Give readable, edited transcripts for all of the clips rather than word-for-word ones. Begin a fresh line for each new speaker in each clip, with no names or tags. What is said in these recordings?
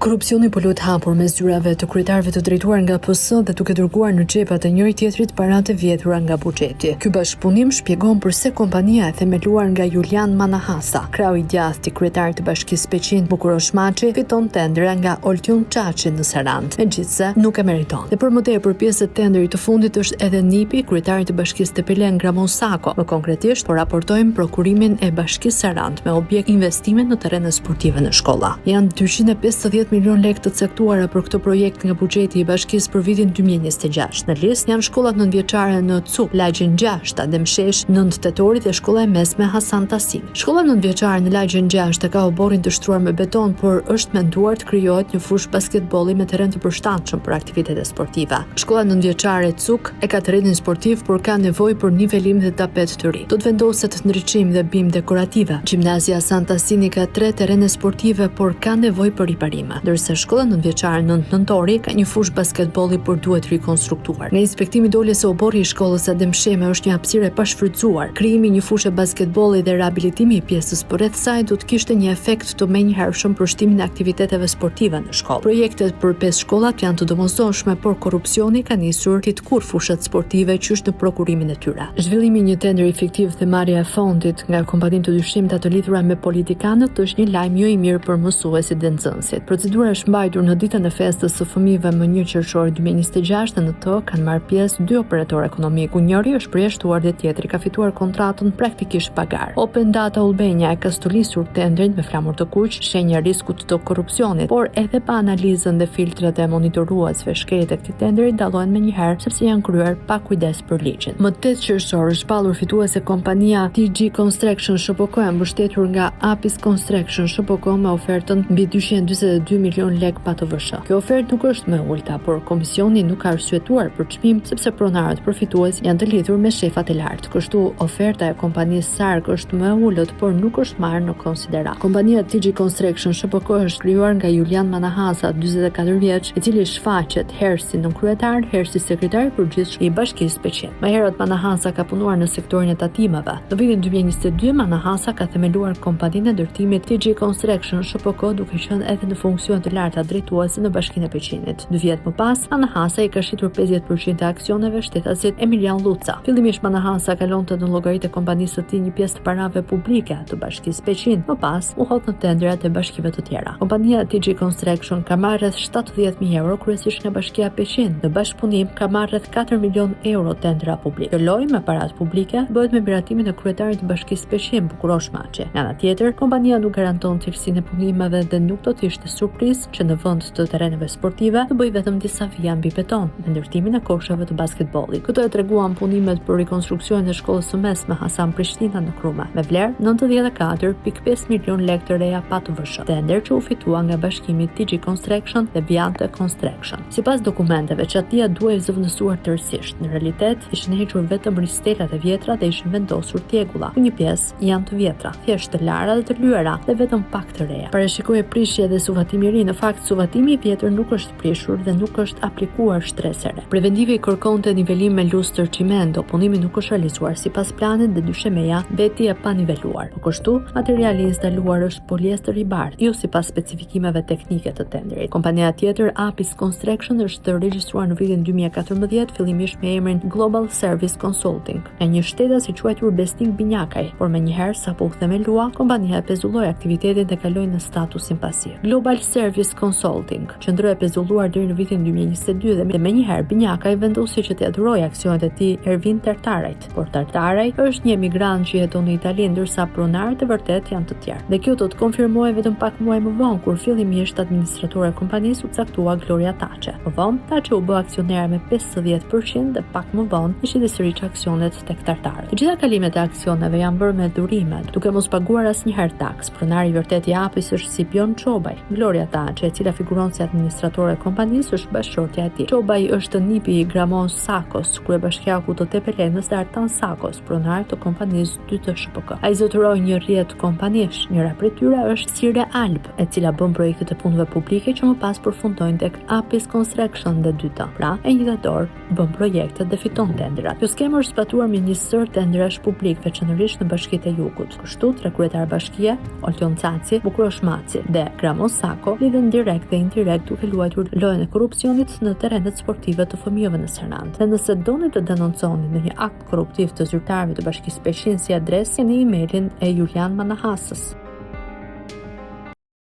Korrupsioni po lut hapur mes zyrave të kryetarëve të drejtuar nga PS dhe duke dërguar në xhepat e njëri tjetrit paratë vjetura nga buxheti. Ky bashkëpunim shpjegon pse kompania e themeluar nga Julian Manahasa, krau i djathtë i kryetarit të Bashkisë Peqin Bukurosh Maçi, fiton tendera nga Oltjon Çaçi në Sarandë, megjithse nuk e meriton. Dhe për më tepër pjesë të tenderit të fundit është edhe NIP-i, kryetari i Bashkisë Tepelen Gramon Sako. Më konkretisht, po raportojmë prokurimin e Bashkisë Sarandë me objekt investime në terrene sportive në shkolla. Janë 250 milion lekë të caktuara për këtë projekt nga buxheti i Bashkisë për vitin 2026. Në listë janë shkollat nëntëvjeçare në Cuk, Lagjën 6, Ademshesh, 9 Tetorit dhe shkolla e mesme Hasan Tasim. Shkolla nëntëvjeçare në Lagjën 6 ka oborrin të shtruar me beton, por është menduar të krijohet një fushë basketbolli me terren të përshtatshëm për aktivitete sportive. Shkolla nëntëvjeçare e Cuk e ka terrenin sportiv, por ka nevojë për nivelim dhe tapet të ri. Do të vendoset ndriçim dhe bim dekorative. Gjimnazia Hasan Tasimi ka 3 terrene sportive, por ka nevojë për riparime, ndërsa shkolla nëntëvjeçare Nëntori ka një fushë basketbolli por duhet rikonstruktuar. Nga inspektimi doli se oborri i shkollës Ademsheme është një hapësirë e pashfrytzuar. Krijimi i një fushë basketbolli dhe riabilitimi i pjesës përreth saj do të kishte një efekt të menjëhershëm për shtimin e aktiviteteve sportive në shkollë. Projektet për 5 shkollat janë të domosdoshme, por korrupsioni ka nisur titkur fushat sportive qysh në prokurimin e tyre. Zhvillimi i një tenderi fiktiv dhe marrja e fondit nga kompanitë të dyshimta të lidhura me politikanët është një lajm jo i mirë për mësuesit dhe nxënësit. Procedura është mbajtur në ditën e festës së fëmijëve më 1 qershor 2026 dhe në të kanë marrë pjesë 2 operatorë ekonomik, ku njëri është përjashtuar dhe tjetri ka fituar kontratën praktikisht pagar. Open Data Albania ka stulisur tenderin me flamur të kuq, shenja e riskut të korrupsionit, por edhe pa analizën dhe filtrat e monitoruesve, shkeljet e këtij tenderi dallohen menjëherë sepse janë kryer pa kujdes për ligjin. Më 8 qershor është shpallur fituese kompania TG Construction SHPK, mbështetur nga Apis Construction SHPK me ofertën mbi 242 milion lek pa të vëshë. Kjo ofertë nuk është më e ulta, por komisioni nuk ka arsyetuar për çmim sepse pronarët përfitues janë të lidhur me shefat e lartë. Kështu oferta e kompanisë Sark është më e ulët, por nuk është marrë në konsiderat. Kompania TG Construction SHPK është krijuar nga Julian Manahasa, 44 vjeç, i cili shfaqet herë si nënkryetar, herë si sekretar i përgjithshëm i Bashkisë Peqin. Më herët Manahasa ka punuar në sektorin e tatimeve. Në vitin 2022 Manahasa ka themeluar kompaninë e ndërtimit TG Construction SHPK, duke qenë edhe në funksion të larta drejtuese në Bashkinë e Peqinit. 2 vjet më pas, Manahasa i ka shitur 50% e aksioneve shtetasit Emilian Luca. Fillimisht Manahasa kalonte në llogaritë e kompanisë së tij një pjesë të parave publike të Bashkisë Peqin. Më pas, u hodh në tenderat e bashkive të tjera. Kompania TG Construction ka marrë rreth 70.000 euro kryesisht nga Bashkia e Peqin. Në bashkëpunim ka marrë rreth 4 milion euro tendera publike. Kjo lojë me paratë publike bëhet me miratimin e kryetarit të Bashkisë Peqin Bukurosh Maçi. Nga ana tjetër, kompania nuk garanton cilësinë e punimeve dhe nuk do të ishte surprizë që në vend të terreneve sportive të bëjë vetëm disa vija mbi beton në ndërtimin e koshave të basketbollit. Këto e treguan punimet për rikonstruksionin e shkollës së mesme Hasan Prishtina në Krume, me vlerë 94.5 milion lekë të reja pa të vëshë. Tender që u fitua nga bashkimi TG Construction dhe Viante Construction. Sipas dokumenteve, çatia duhej zëvendësuar tërësisht. Në realitet, ishin hequr vetëm ristelat e vjetra dhe ishin vendosur tjegulla. Një pjesë janë të vjetra, thjesht të lara dhe të lyera, dhe vetëm pak të reja. Parashikohej prishje dhe suvatimi i ri. Në fakt, suvatimi i vjetër nuk është prishur dhe nuk është aplikuar shtresere. Preventivi kërkonte nivelim me lustër çimento, punimi nuk është realizuar sipas planit dhe dyshemeja veti e paniveluar. Po kështu, materiali instaluar është poliester i bardhë, jo sipas specifikimeve teknike të tenderit. Kompania tjetër, Apis Construction, është regjistruar në vitin 2014, fillimisht me emrin Global Service Consulting, nga një shtetas i quajtur Besnik Binjakaj, por menjëherë sapo u themelua, kompania e pezulloi aktivitetin dhe kaloi në statusin pasiv. Global Service Consulting qëndroi e pezulluar deri në vitin 2022 dhe menjëherë Binjakaj vendosi që të adhurojë aksionet e tij Ervin Tartarajt, por Tartaraj është një emigrant që jeton në Itali, ndërsa pronarët e vërtet janë të tjerë. Dhe kjo do të konfirmohej vetëm pak muaj më vonë, kur fillimisht administratora e kompanisë u caktua Gloria Taçe. Më vonë, Taçe u bë aksionere me 50% dhe pak më vonë i shiti sërish aksionet tek Tartarët. Të gjitha kalimet e aksioneve janë bërë me durime, duke mos paguar asnjëherë taks. Pronari i vërtet i Apis është Sipion Çobaj. Gloria Taçe, e cila figuron si administratore e kompanisë, është bashkëshortja e tij. Çobaj është nipi i Gramon Sakos, kryebashkiaku të Tepelenës dhe Artan Sakos, pronar të kompanisë 2 të SHPK. Ai zotëroi një rrjet kompanish. Njëra prej tyre është Sire Alp, e cila bën projekte të punëve publike që më pas përfundojnë tek Apis Construction dhe 2T. Pra, e njëjta dorë bën projekte dhe fiton tenderat. Kjo skemë është zbatuar me një sër tenderash publik, veçanërisht në Bashkitë e Jugut. Kështu, tre kryetar bashkie, Oltjon Çaçi, Bukurosh Maçi dhe Gramon Sako kohë lidhen direkt dhe indirekt duke luajtur lojën e korrupsionit në terrenet sportive të fëmijëve në Sarandë. Dhe nëse doni të denonconi në një akt korruptiv të zyrtarëve të Bashkisë Peshin si adresë, keni emailin e Julian Manahasës.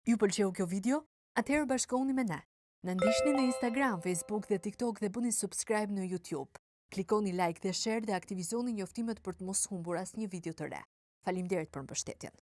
Ju pëlqeu kjo video? Atëherë bashkohuni me ne. Na ndiqni në Instagram, Facebook dhe TikTok dhe bëni subscribe në YouTube. Klikoni like dhe share dhe aktivizoni njoftimet për të mos humbur asnjë video të re. Faleminderit për mbështetjen.